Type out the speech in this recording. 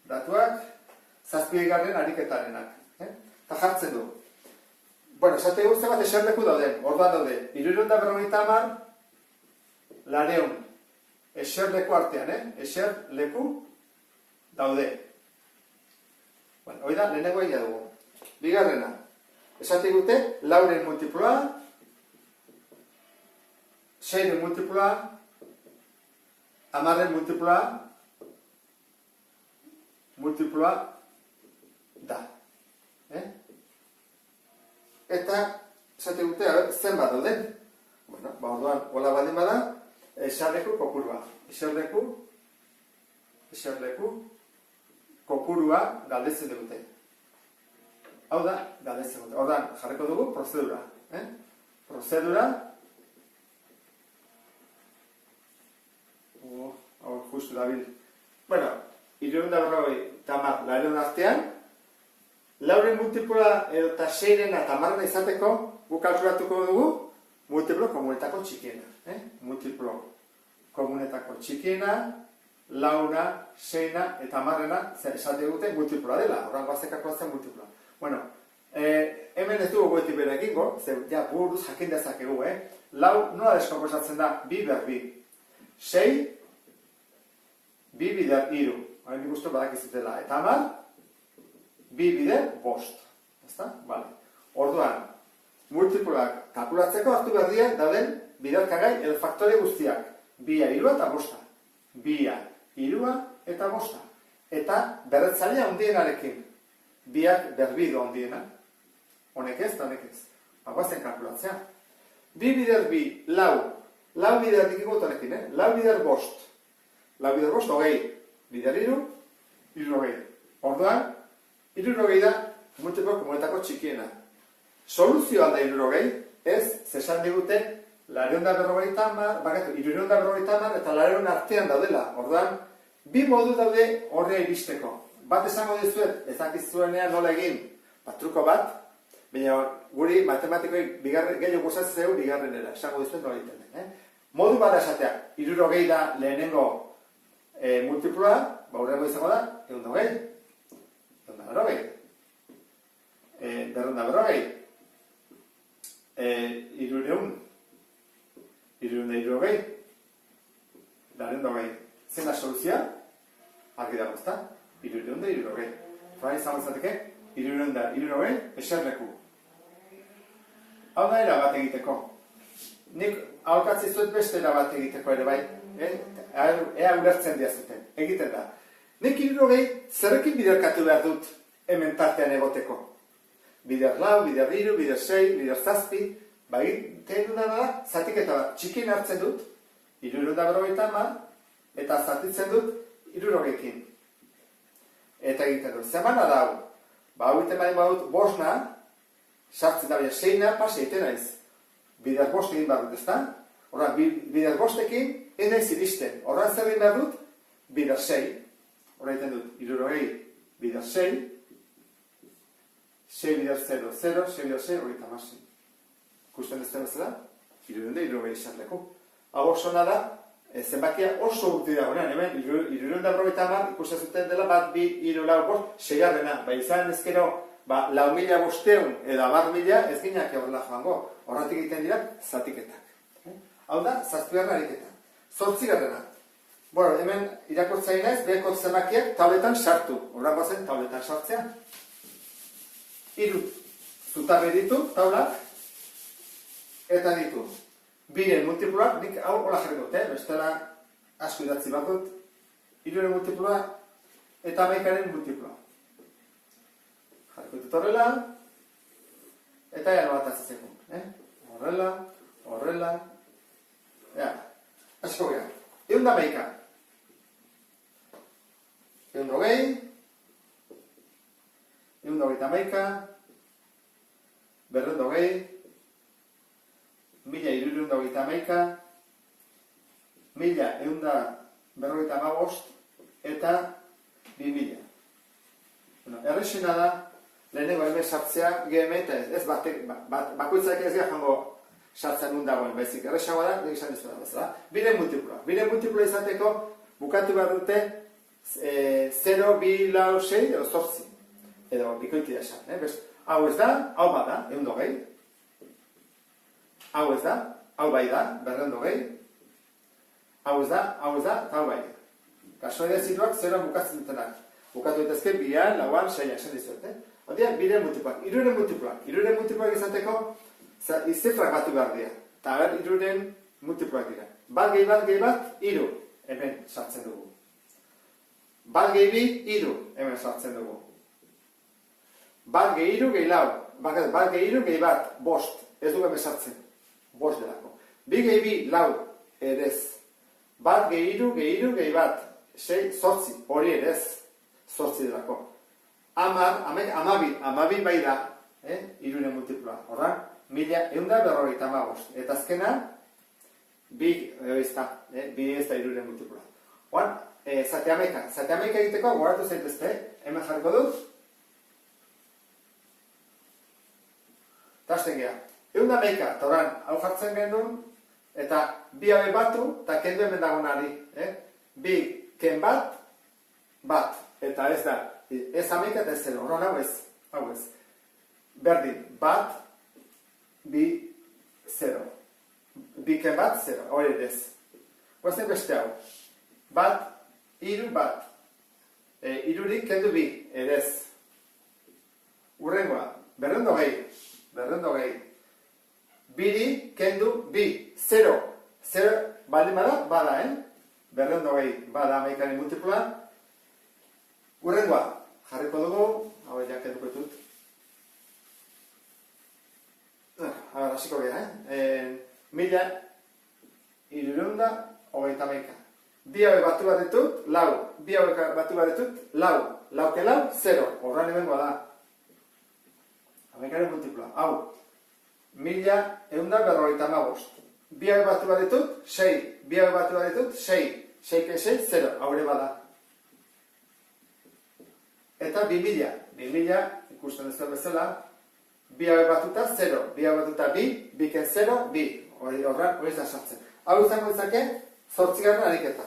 datuak, 7. ariketarenak. Eta jartzen du. Bueno, esate guzti bat eserleku dauden, orduan daude, 350, 400, eserleku artean, eserleku daude. Bueno, hori da, lehenengo egia dugu. Bigarrena, esate gute, 4 multiploa, 6 multiploa, 10 multiploa da. Eta, esate gute, zenbat dauden. Bueno, orduan, hola baldin bada, eserleku kopurua. Eserleku kopurua galdetzen dute. Hau da, galdetzen dute. Orduan, jarriko dugu prozedura. Prozedura. Hau justu dabil. Bueno, 350, 400 artean, 4 multiploa eta 6 eta 10 izateko, guk kalkulatuko dugu, multiplo komunetako txikiena. Multiplo komunetako txikiena, 4, 6 eta 10 esate dute multiploa dela, horran guazekako zen multiploa. Bueno, hemen ez dugu goetik bera egingo, ze ja buruz jakin dezakegu, lau nola deskomposatzen da, 2 ber 2. 6, 2 bider 3, hain ikustu badakizutela, eta 10, 2 bider 5. Ezta? Vale. Orduan, multiploak kalkulatzeko hartu berdiak dauden biderkagai edo faktore guztiak. 2, 3 eta 5. 2, 3 eta 5. Eta berretzailea handienarekin. 2 berbido handiena. Honek ez, eta honek ez. Bagoazen kalkulatzea. 2 bider 2, lau. Lau bider dikiko honekin, 4 bider 5. 4 bider 5, 20. Bider 3, 30. Orduan, 30 da multiplo komunetako txikiena. Soluzioa da 30, ez, zesan digute, 350 eta 400 artean daudela. Orduan, bi modu daude horrea iristeko. Bat esango dizuet, ezakizuenean nola egin, truko bat, baina guri matematikoi gehiago gustatzen zeu bigarrenera, esango dizuet nola egiten. Modu bat esatea, 30 da lehenengo multiploa, hurrengo izango da, 120. 140. 340. 320. 420. Zein da soluzioa? Argi dago, ezta? 320. Fara izango zateke, 320 eserleku. Hau da era bat egiteko. Nik aholkatzi zuet beste era bat egiteko ere bai. Ea ulertzen diazuten. Egiten da. Nik 320 zerrekin biderkatu behar dut hemen tartean egoteko. Bider lau, bider 3, bider 6, bider 7, ba egiten dudana da, zatiketa bat txikien hartzen dut, 350, eta zatitzen dut 300ekin. Eta egiten dut, zemana da hau? Ba hau egiten badut bosna, sartzen da bia 6na, pase egiten naiz. Bider 5 egin behar dut, ezta? Horra, bider 5ekin, ez naiz iristen. Horra zer egin behar dut, bider 6. Horra egiten dut, 300 bider 6, 6 bider 0, 0, 6 bider 6, hori eta masin. Ikusten ez bezala, 300 izateko. Hau oso da, zenbakia oso urti dagoenean, hemen, 350 ikusten zuten dela, bat, 2, 3, 4, 5, 6garrena. Ba izan ezkero, lau mila bosteun edo 10.000 ez gineak horrela joango. Horratik egiten dira, zatiketak. Hau da, 7. ariketa. 8. Bueno, hemen irakurtzain naiz, beheko zenbakiak tabletan sartu. Horran bazen tabletan sartzea. 3 zutabe ditu, taulak, eta ditu. 2 multiploak, nik hau hola jarri dut, bestela asko idatzi bat dut. 3 multiploa eta 11 multiploa. Jarriko dut horrela, eta ea nola tazatzeko. Horrela, horrela, ea, asko gara. 111. 120, 121, 220, 1211, 1155 eta 2000. Errexena da, lehenengo hemen sartzea, GM eta ez bakoitzak ez gara jango sartzen nun dagoen, baizik. Errexagoa da, nik esan dizuela bezala. 2 multiploa. 2 multiploa izateko, bukatu behar dute, 0, 2, lau, 6, edo 8. Edo bikoitia esan. Hau ez da, hau bada, 120. Hau ez da, hau bai da, 220. Hau ez da, eta hau bai. Kasualidade situak 0 bukatzen dutenak. Bukatu dituzke 2, 4, 6, esan dizuet. Odia, 2 multipuak, 3 multipuak. 3 multipuak izateko, zifrak batu behar dira. Eta 3 multipuak dira. Bat gehi bat, 3. Hemen sartzen dugu. Bat gehi 2, 3. Hemen sartzen dugu. Bat gehi 3, gehi 4. Bat gehi 3, gehi 1, 5. Ez dugu hemen sartzen. 5 delako. 2 gehi 2, 4. Edez. Bat gehi 3, gehi 1, 6, 8. Hori edez. 8 delako. Amabi bai da. 3 multiploa. Horra, 1155. Eta azkena, 2 ez da 3 multiploa. Oan, zateameka. Zateameka egiteko, goratu zaitezte. Hemen jarriko dut. Tasten geha. 111, eta oran, hau jartzen genuen, eta 2 haue batu, eta kendu hemen dagoenari. 2 ken bat, eta ez da, ez ameka eta ez 0, horren hau ez. Berdin, bat, 2, 0. 2 ken bat, 0, hori ez. Guazen beste hau. Bat, 3 bat. 3 kendu 2, edez. Urrengoa, 220. 2 kendu 2, 0. 0, baldin bada, 220, bada amekaren multiploa. Urrengoa, jarriko dugu, hau ja kenduko ditut. Hasiko gara, 1330. 2 haue batu bat ditut, lau. 2 haue batu bat ditut, lau. Lau ke lau, 0. Horran ebengoa da. Amekaren multiploa. Hau, 1155. 2 haue batu bat ditut, 6. 2 haue batu bat ditut, 6. 6 ke 6, 0. Haure bada. Eta 2000. 2000, ikusten ez da bezala, 2 haue batuta, 0. 2 haue batuta, 2. 2 ken 0, 2. Horran, hori da sartzen. Hau izango izake, 8. ariketa.